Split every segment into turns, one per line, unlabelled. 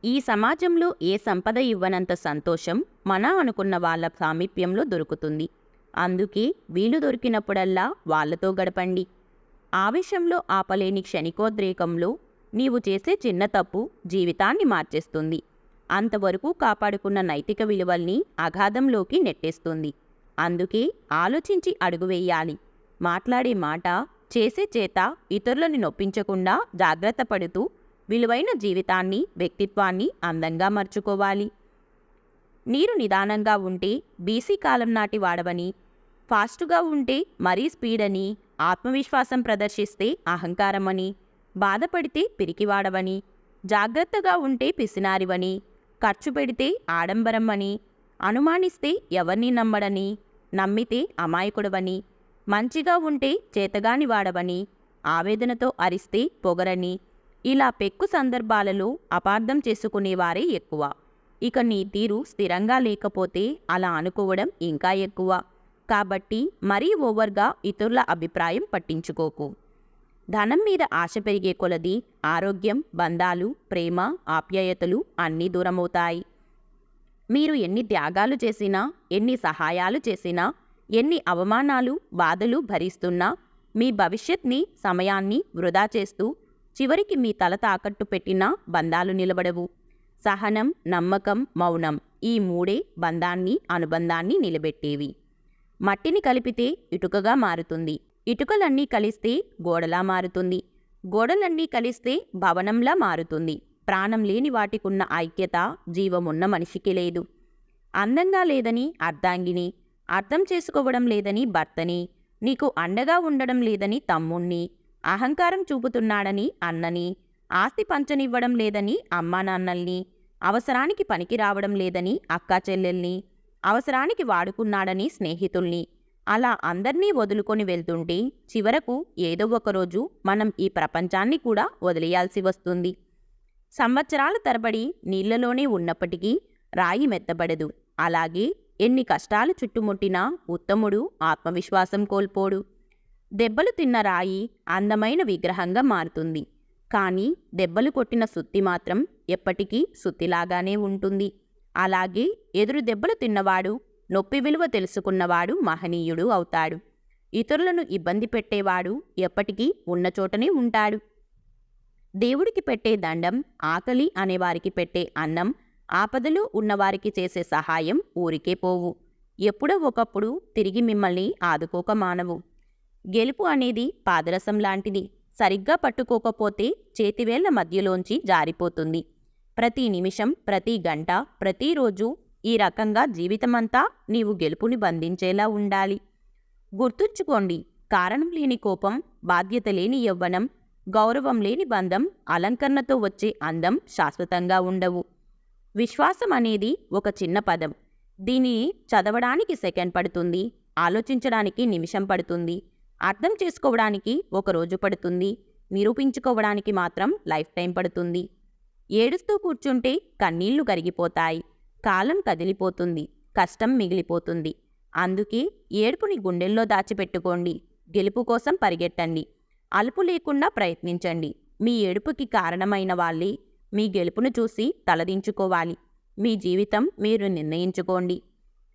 ఈ సమాజంలో ఏ సంపద ఇవ్వనంత సంతోషం మన అనుకున్న వాళ్ళ సామీప్యంలో దొరుకుతుంది. అందుకే వీలు దొరికినప్పుడల్లా వాళ్ళతో గడపండి. ఆవేశంలో ఆపలేని క్షణికోద్రేకంలో నీవు చేసే చిన్న తప్పు జీవితాన్ని మార్చేస్తుంది. అంతవరకు కాపాడుకున్న నైతిక విలువల్ని అగాధంలోకి నెట్టేస్తుంది. అందుకే ఆలోచించి అడుగు వేయాలి. మాట్లాడే మాట, చేసే చేత ఇతరులను నొప్పించకుండా జాగ్రత్త పడుతూ విలువైన జీవితాన్ని, వ్యక్తిత్వాన్ని అందంగా మర్చుకోవాలి. నీరు నిదానంగా ఉంటే బీసీ కాలం నాటి వాడవని, ఫాస్టుగా ఉంటే మరీ స్పీడని, ఆత్మవిశ్వాసం ప్రదర్శిస్తే అహంకారమని, బాధపడితే పిరికివాడవని, జాగ్రత్తగా ఉంటే పిసినారివని, ఖర్చు పెడితే ఆడంబరం అని, అనుమానిస్తే ఎవరిని నమ్మడని, నమ్మితే అమాయకుడవని, మంచిగా ఉంటే చేతగాని వాడవని, ఆవేదనతో అరిస్తే పొగరని, ఇలా పెక్కు సందర్భాలలో అపార్థం చేసుకునేవారే ఎక్కువ. ఇక నీ తీరు స్థిరంగా లేకపోతే అలా అనుకోవడం ఇంకా ఎక్కువ. కాబట్టి మరీ ఓవర్గా ఇతరుల అభిప్రాయం పట్టించుకోకు. ధనం మీద ఆశ పెరిగే కొలది ఆరోగ్యం, బంధాలు, ప్రేమ, ఆప్యాయతలు అన్నీ దూరమవుతాయి. మీరు ఎన్ని త్యాగాలు చేసినా, ఎన్ని సహాయాలు చేసినా, ఎన్ని అవమానాలు, బాధలు భరిస్తున్నా మీ భవిష్యత్ని, సమయాన్ని వృధా చేస్తూ చివరికి మీ తల తాకట్టు పెట్టిన బంధాలు నిలబడవు. సహనం, నమ్మకం, మౌనం ఈ మూడే బంధాన్ని, అనుబంధాన్ని నిలబెట్టేవి. మట్టిని కలిపితే ఇటుకగా మారుతుంది. ఇటుకలన్నీ కలిస్తే గోడలా మారుతుంది. గోడలన్నీ కలిస్తే భవనంలా మారుతుంది. ప్రాణం లేని వాటికున్న ఐక్యత జీవమున్న మనిషికి లేదు. అందంగా లేదని అర్ధాంగిని, అర్థం చేసుకోవడం లేదని భర్తని, నీకు అండగా ఉండడం లేదని తమ్ముణ్ణి, అహంకారం చూపుతున్నాడని అన్నని, ఆస్తి పంచనివ్వడం లేదని అమ్మా నాన్నల్ని, అవసరానికి పనికి రావడం లేదని అక్కా చెల్లెల్ని, అవసరానికి వాడుకున్నాడని స్నేహితుల్ని, అలా అందర్నీ వదులుకొని వెళ్తుంటే చివరకు ఏదో ఒకరోజు మనం ఈ ప్రపంచాన్ని కూడా వదిలేయాల్సి వస్తుంది. సంవత్సరాల తరబడి నీళ్లలోనే ఉన్నప్పటికీ రాయి మెత్తబడదు. అలాగే ఎన్ని కష్టాలు చుట్టుముట్టినా ఉత్తముడు ఆత్మవిశ్వాసం కోల్పోడు. దెబ్బలు తిన్న రాయి అందమైన విగ్రహంగా మారుతుంది. కానీ దెబ్బలు కొట్టిన సుత్తి మాత్రం ఎప్పటికీ సుత్తిలాగానే ఉంటుంది. అలాగే ఎదురు దెబ్బలు తిన్నవాడు, నొప్పి విలువ తెలుసుకున్నవాడు మహనీయుడు అవుతాడు. ఇతరులను ఇబ్బంది పెట్టేవాడు ఎప్పటికీ ఉన్న చోటనే ఉంటాడు. దేవుడికి పెట్టే దండం, ఆకలి అనేవారికి పెట్టే అన్నం, ఆపదలు ఉన్నవారికి చేసే సహాయం ఊరికే పోవు. ఎప్పుడో ఒకప్పుడు తిరిగి మిమ్మల్ని ఆదుకోక మానవు. గెలుపు అనేది పాదరసం లాంటిది. సరిగ్గా పట్టుకోకపోతే చేతివేళ్ల మధ్యలోంచి జారిపోతుంది. ప్రతి నిమిషం, ప్రతి గంట, ప్రతిరోజు ఈ రకంగా జీవితమంతా నీవు గెలుపుని బంధించేలా ఉండాలి. గుర్తుంచుకోండి, కారణం లేని కోపం, బాధ్యత లేని యవ్వనం, గౌరవం లేని బంధం, అలంకరణతో వచ్చే అందం శాశ్వతంగా ఉండవు. విశ్వాసం అనేది ఒక చిన్న పదం. దీనిని చదవడానికి సెకండ్ పడుతుంది, ఆలోచించడానికి నిమిషం పడుతుంది, అర్థం చేసుకోవడానికి ఒక రోజు పడుతుంది, నిరూపించుకోవడానికి మాత్రం లైఫ్ టైం పడుతుంది. ఏడుస్తూ కూర్చుంటే కన్నీళ్లు కరిగిపోతాయి, కాలం కదిలిపోతుంది, కష్టం మిగిలిపోతుంది. అందుకే ఏడుపుని గుండెల్లో దాచిపెట్టుకోండి. గెలుపు కోసం పరిగెట్టండి. అలుపు లేకుండా ప్రయత్నించండి. మీ ఏడుపుకి కారణమైన వాళ్ళే మీ గెలుపును చూసి తలదించుకోవాలి. మీ జీవితం మీరు నిర్ణయించుకోండి.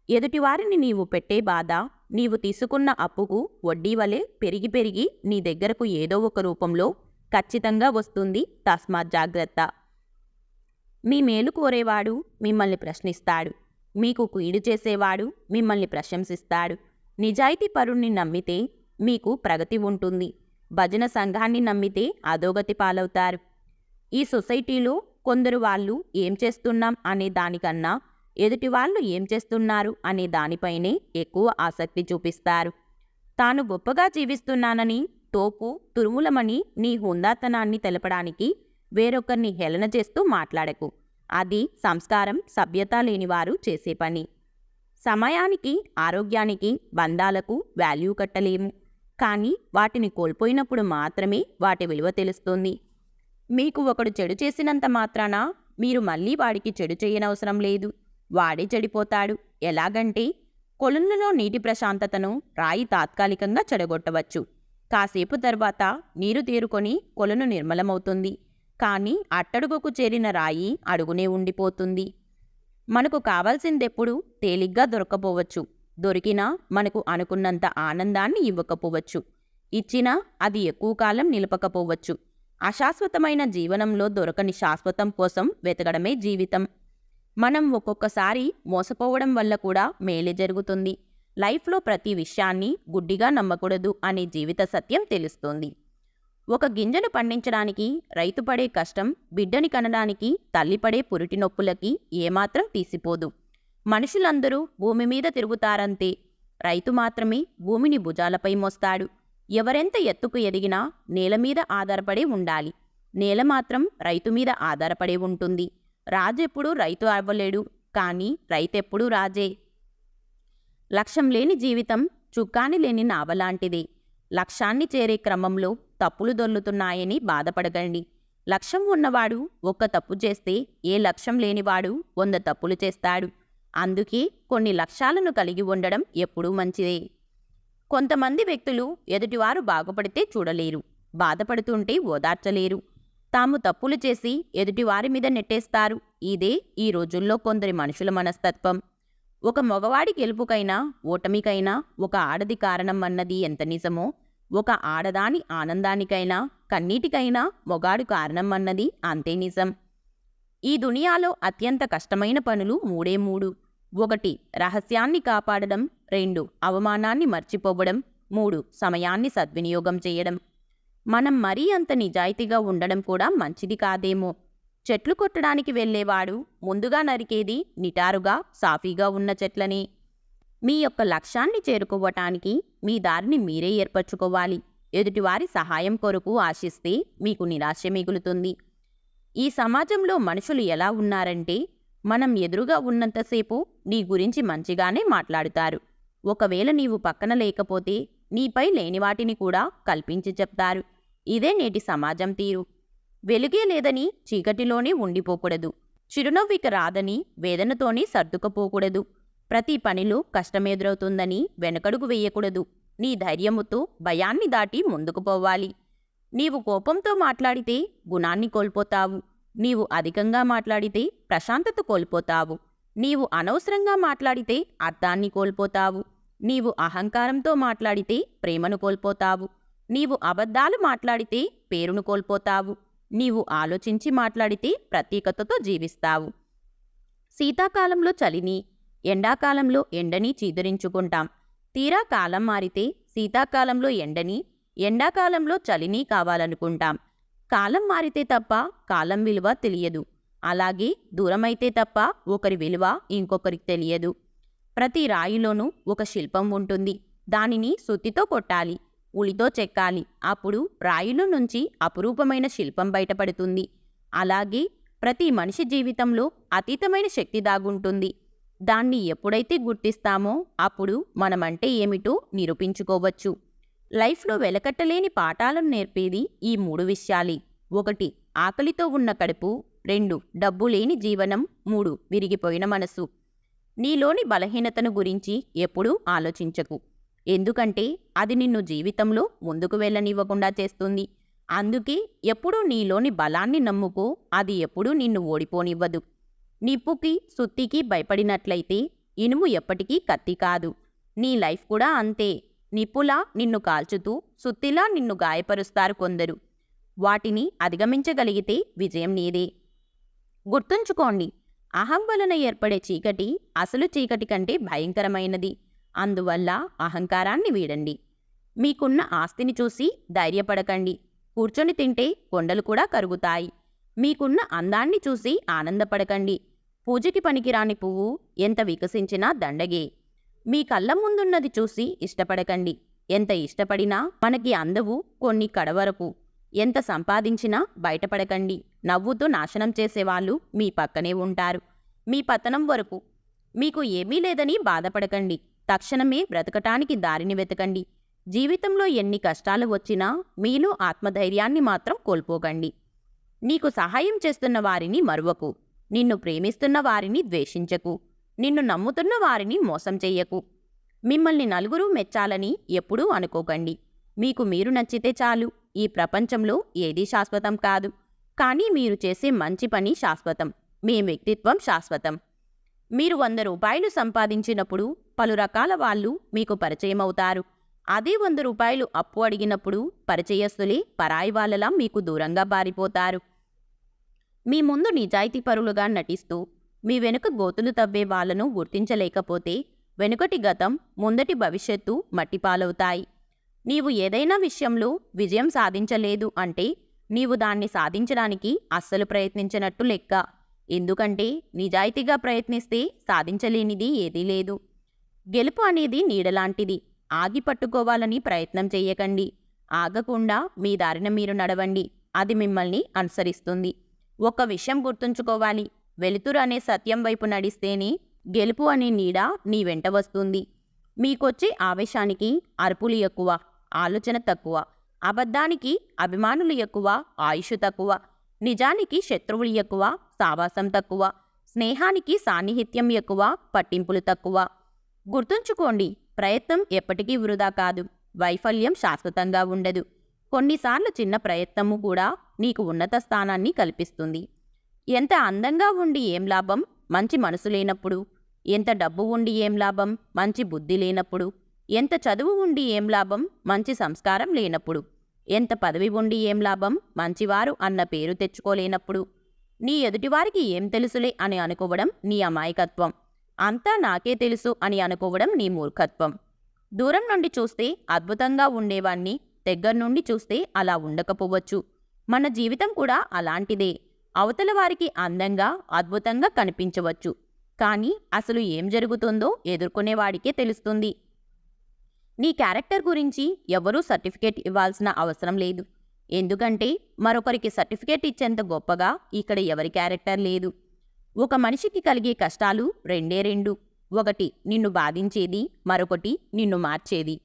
ఎదుటివారిని నీవు పెట్టే బాధ, నీవు తీసుకున్న అప్పుకు వడ్డీ వలె పెరిగి పెరిగి నీ దగ్గరకు ఏదో ఒక రూపంలో ఖచ్చితంగా వస్తుంది. తస్మాత్ జాగ్రత్త. మీ మేలు కోరేవాడు మిమ్మల్ని ప్రశ్నిస్తాడు. మీకు కీడు చేసేవాడు మిమ్మల్ని ప్రశంసిస్తాడు. నిజాయితీ పరుణ్ణి నమ్మితే మీకు ప్రగతి ఉంటుంది. భజన సంఘాన్ని నమ్మితే అధోగతి పాలవుతారు. ఈ సొసైటీలో కొందరు వాళ్ళు ఏం చేస్తున్నాం అనే దానికన్నా ఎదుటి వాళ్ళు ఏం చేస్తున్నారు అనే దానిపైనే ఎక్కువ ఆసక్తి చూపిస్తారు. తాను గొప్పగా జీవిస్తున్నానని, తోపు తురుములమని నీ హుందాతనాన్ని తెలపడానికి వేరొకరిని హేళన చేస్తూ మాట్లాడకు. అది సంస్కారం, సభ్యత లేనివారు చేసే పని. సమయానికి, ఆరోగ్యానికి, బంధాలకు వాల్యూ కట్టలేము. కానీ వాటిని కోల్పోయినప్పుడు మాత్రమే వాటి విలువ తెలుస్తుంది. మీకు ఒకడు చెడు చేసినంత మాత్రాన మీరు మళ్ళీ వాడికి చెడు చేయనవసరం లేదు. వాడే చెడిపోతాడు. ఎలాగంటే కొలనులో నీటి ప్రశాంతతను రాయి తాత్కాలికంగా చెడగొట్టవచ్చు. కాసేపు తర్వాత నీరు తేరుకొని కొలను నిర్మలమవుతుంది. కానీ అట్టడుగుకు చేరిన రాయి అడుగునే ఉండిపోతుంది. మనకు కావాల్సిందెప్పుడు తేలిగ్గా దొరకపోవచ్చు. దొరికినా మనకు అనుకున్నంత ఆనందాన్ని ఇవ్వకపోవచ్చు. ఇచ్చినా అది ఎక్కువ కాలం నిలపకపోవచ్చు. అశాశ్వతమైన జీవనంలో దొరకని శాశ్వతం కోసం వెతకడమే జీవితం. మనం ఒక్కొక్కసారి మోసపోవడం వల్ల కూడా మేలే జరుగుతుంది. లైఫ్లో ప్రతి విషయాన్ని గుడ్డిగా నమ్మకూడదు అనే జీవిత సత్యం తెలుస్తుంది. ఒక గింజను పండించడానికి రైతు పడే కష్టం బిడ్డని కనడానికి తల్లి పడే పురిటి నొప్పులకి ఏమాత్రం తీసిపోదు. మనుషులందరూ భూమి మీద తిరుగుతారంతే. రైతు మాత్రమే భూమిని భుజాలపై మోస్తాడు. ఎవరెంత ఎత్తుకు ఎదిగినా నేల మీద ఆధారపడి ఉండాలి. నేల మాత్రం రైతు మీద ఆధారపడి ఉంటుంది. రాజెప్పుడూ రైతు అవ్వలేడు, కానీ రైతెప్పుడూ రాజే. లక్ష్యం లేని జీవితం చుక్కాని లేని నావలాంటిదే. లక్ష్యాన్ని చేరే క్రమంలో తప్పులు దొర్లుతున్నాయని బాధపడకండి. లక్ష్యం ఉన్నవాడు ఒక్క తప్పు చేస్తే ఏ లక్ష్యం లేనివాడు 100 తప్పులు చేస్తాడు. అందుకే కొన్ని లక్ష్యాలను కలిగి ఉండడం ఎప్పుడూ మంచిదే. కొంతమంది వ్యక్తులు ఎదుటివారు బాగుపడితే చూడలేరు, బాధపడుతుంటే ఓదార్చలేరు. తాము తప్పులు చేసి ఎదుటివారి మీద నెట్టేస్తారు. ఇదే ఈ రోజుల్లో కొందరి మనుషుల మనస్తత్వం. ఒక మగవాడి గెలుపుకైనా ఓటమికైనా ఒక ఆడది కారణం అన్నది ఎంత నిజమో, ఒక ఆడదాని ఆనందానికైనా కన్నీటికైనా మొగాడు కారణం అన్నది అంతే నిజం. ఈ దునియాలో అత్యంత కష్టమైన పనులు మూడే మూడు. 1 రహస్యాన్ని కాపాడడం, 2 అవమానాన్ని మర్చిపోవడం, 3 సమయాన్ని సద్వినియోగం చేయడం. మనం మరీ అంత నిజాయితీగా ఉండడం కూడా మంచిది కాదేమో. చెట్లు కొట్టడానికి వెళ్ళేవాడు ముందుగా నరికేది నిటారుగా సాఫీగా ఉన్న చెట్లనే. మీ యొక్క లక్ష్యాన్ని చేరుకోవటానికి మీ దారిని మీరే ఏర్పరచుకోవాలి. ఎదుటివారి సహాయం కొరకు ఆశిస్తే మీకు నిరాశ మిగులుతుంది. ఈ సమాజంలో మనుషులు ఎలా ఉన్నారంటే, మనం ఎదురుగా ఉన్నంతసేపు నీ గురించి మంచిగానే మాట్లాడుతారు. ఒకవేళ నీవు పక్కన లేకపోతే నీపై లేని వాటిని కూడా కల్పించి చెప్తారు. ఇదే నేటి సమాజం తీరు. వెలుగే లేదని చీకటిలోనే ఉండిపోకూడదు. చిరునవ్విక రాదని వేదనతోనే సర్దుకపోకూడదు. ప్రతి పనిలో కష్టమెదురవుతుందని వెనకడుగు వేయకూడదు. నీ ధైర్యముతో భయాన్ని దాటి ముందుకు పోవాలి. నీవు కోపంతో మాట్లాడితే గుణాన్ని కోల్పోతావు. నీవు అధికంగా మాట్లాడితే ప్రశాంతత కోల్పోతావు. నీవు అనవసరంగా మాట్లాడితే అర్థాన్ని కోల్పోతావు. నీవు అహంకారంతో మాట్లాడితే ప్రేమను కోల్పోతావు. నీవు అబద్ధాలు మాట్లాడితే పేరును కోల్పోతావు. నీవు ఆలోచించి మాట్లాడితే ప్రత్యేకతతో జీవిస్తావు. శీతాకాలంలో చలిని, ఎండాకాలంలో ఎండని చీదరించుకుంటాం. తీరా కాలం మారితే శీతాకాలంలో ఎండని, ఎండాకాలంలో చలిని కావాలనుకుంటాం. కాలం మారితే తప్ప కాలం విలువ తెలియదు. అలాగే దూరమైతే తప్ప ఒకరి విలువ ఇంకొకరికి తెలియదు. ప్రతి రాయిలోనూ ఒక శిల్పం ఉంటుంది. దానిని సుత్తితో కొట్టాలి, ఉలితో చెక్కాలి. అప్పుడు రాయిలో నుంచి అపురూపమైన శిల్పం బయటపడుతుంది. అలాగే ప్రతి మనిషి జీవితంలో అతీతమైన శక్తి దాగుంటుంది. దాన్ని ఎప్పుడైతే గుర్తిస్తామో అప్పుడు మనమంటే ఏమిటో నిరూపించుకోవచ్చు. లైఫ్లో వెలకట్టలేని పాఠాలను నేర్పేది ఈ 3 విషయాలే. 1 ఆకలితో ఉన్న కడుపు, 2 డబ్బు లేని జీవనం, 3 విరిగిపోయిన మనసు. నీలోని బలహీనతను గురించి ఎప్పుడూ ఆలోచించకు. ఎందుకంటే అది నిన్ను జీవితంలో ముందుకు వెళ్ళనివ్వకుండా చేస్తుంది. అందుకే ఎప్పుడూ నీలోని బలాన్ని నమ్ముకో. అది ఎప్పుడూ నిన్ను ఓడిపోనివ్వదు. నిప్పుకి సుత్తికి భయపడినట్లయితే ఇనుము ఎప్పటికీ కత్తి కాదు. నీ లైఫ్ కూడా అంతే. నిప్పులా నిన్ను కాల్చుతూ సుత్తిలా నిన్ను గాయపరుస్తారు కొందరు. వాటిని అధిగమించగలిగితే విజయం నీదే. గుర్తుంచుకోండి, అహం వలన ఏర్పడే చీకటి అసలు చీకటి కంటే భయంకరమైనది. అందువల్ల అహంకారాన్ని వీడండి. మీకున్న ఆస్తిని చూసి ధైర్యపడకండి. కూర్చొని తింటే కొండలు కూడా కరుగుతాయి. మీకున్న అందాన్ని చూసి ఆనందపడకండి. పూజకి పనికిరాని పువ్వు ఎంత వికసించినా దండగే. మీ కళ్ళ ముందున్నది చూసి ఇష్టపడకండి. ఎంత ఇష్టపడినా మనకి అందవు కొన్ని కడవరకు. ఎంత సంపాదించినా బయటపడకండి. నవ్వుతూ నాశనం చేసేవాళ్ళు మీ పక్కనే ఉంటారు మీ పతనం వరకు. మీకు ఏమీ లేదని బాధపడకండి. తక్షణమే బ్రతకటానికి దారిని వెతకండి. జీవితంలో ఎన్ని కష్టాలు వచ్చినా మీలో ఆత్మధైర్యాన్ని మాత్రం కోల్పోకండి. నీకు సహాయం చేస్తున్న వారిని మరువకు. నిన్ను ప్రేమిస్తున్న వారిని ద్వేషించకు. నిన్ను నమ్ముతున్న వారిని మోసం చెయ్యకు. మిమ్మల్ని నలుగురు మెచ్చాలని ఎప్పుడూ అనుకోకండి. మీకు మీరు నచ్చితే చాలు. ఈ ప్రపంచంలో ఏదీ శాశ్వతం కాదు. కానీ మీరు చేసే మంచి పని శాశ్వతం. మీ వ్యక్తిత్వం శాశ్వతం. మీరు 100 రూపాయలు సంపాదించినప్పుడు పలు రకాల వాళ్ళు మీకు పరిచయమవుతారు. అదే 100 రూపాయలు అప్పు అడిగినప్పుడు పరిచయస్తులే పరాయి వాళ్ళలా మీకు దూరంగా పారిపోతారు. మీ ముందు నిజాయితీపరులుగా నటిస్తూ మీ వెనుక గోతులు తవ్వే వాళ్లను గుర్తించలేకపోతే వెనుకటి గతం, ముందటి భవిష్యత్తు మట్టిపాలవుతాయి. నీవు ఏదైనా విషయంలో విజయం సాధించలేదు అంటే నీవు దాన్ని సాధించడానికి అస్సలు ప్రయత్నించినట్టు లెక్క. ఎందుకంటే నిజాయితీగా ప్రయత్నిస్తే సాధించలేనిది ఏదీ లేదు. గెలుపు అనేది నీడలాంటిది. ఆగి పట్టుకోవాలని ప్రయత్నం చెయ్యకండి. ఆగకుండా మీ దారిన మీరు నడవండి. అది మిమ్మల్ని అనుసరిస్తుంది. ఒక్క విషయం గుర్తుంచుకోవాలి. వెలుతురు అనే సత్యం వైపు నడిస్తేనే గెలుపు అనే నీడ నీ వెంట వస్తుంది. మీకొచ్చే ఆవేశానికి అరుపులు ఎక్కువ, ఆలోచన తక్కువ. అబద్ధానికి అభిమానులు ఎక్కువ, ఆయుష్ తక్కువ. నిజానికి శత్రువులు ఎక్కువ, సావాసం తక్కువ. స్నేహానికి సాన్నిహిత్యం ఎక్కువ, పట్టింపులు తక్కువ. గుర్తుంచుకోండి, ప్రయత్నం ఎప్పటికీ వృధా కాదు. వైఫల్యం శాశ్వతంగా ఉండదు. కొన్నిసార్లు చిన్న ప్రయత్నము కూడా నీకు ఉన్నత స్థానాన్ని కల్పిస్తుంది. ఎంత అందంగా ఉండి ఏం లాభం మంచి మనసు లేనప్పుడు? ఎంత డబ్బు ఉండి ఏం లాభం మంచి బుద్ధి లేనప్పుడు? ఎంత చదువు ఉండి ఏం లాభం మంచి సంస్కారం లేనప్పుడు? ఎంత పదవి ఉండి ఏం లాభం మంచివారు అన్న పేరు తెచ్చుకోలేనప్పుడు? నీ ఎదుటివారికి ఏం తెలుసులే అని అనుకోవడం నీ అమాయకత్వం. అంతా నాకే తెలుసు అని అనుకోవడం నీ మూర్ఖత్వం. దూరం నుండి చూస్తే అద్భుతంగా ఉండేవాణ్ణి, దగ్గర నుండి చూస్తే అలా ఉండకపోవచ్చు. మన జీవితం కూడా అలాంటిదే. అవతల వారికి అందంగా, అద్భుతంగా కనిపించవచ్చు. కానీ అసలు ఏం జరుగుతుందో ఎదుర్కొనేవాడికే తెలుస్తుంది. నీ క్యారెక్టర్ గురించి ఎవరూ సర్టిఫికేట్ ఇవ్వాల్సిన అవసరం లేదు. ఎందుకంటే మరొకరికి సర్టిఫికేట్ ఇచ్చేంత గొప్పగా ఇక్కడ ఎవరి క్యారెక్టర్ లేదు. ఒక మనిషికి కలిగే కష్టాలు రెండే రెండు. ఒకటి నిన్ను బాధించేది, మరొకటి నిన్ను మార్చేది.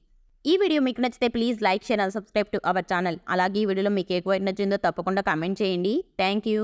ఈ వీడియో మీకు నచ్చితే please like, share and subscribe to our channel. అలాగే ఈ వీడియోలో మీకు ఎక్కువ నచ్చిందో తప్పకుండా కామెంట్ చేయండి. Thank you.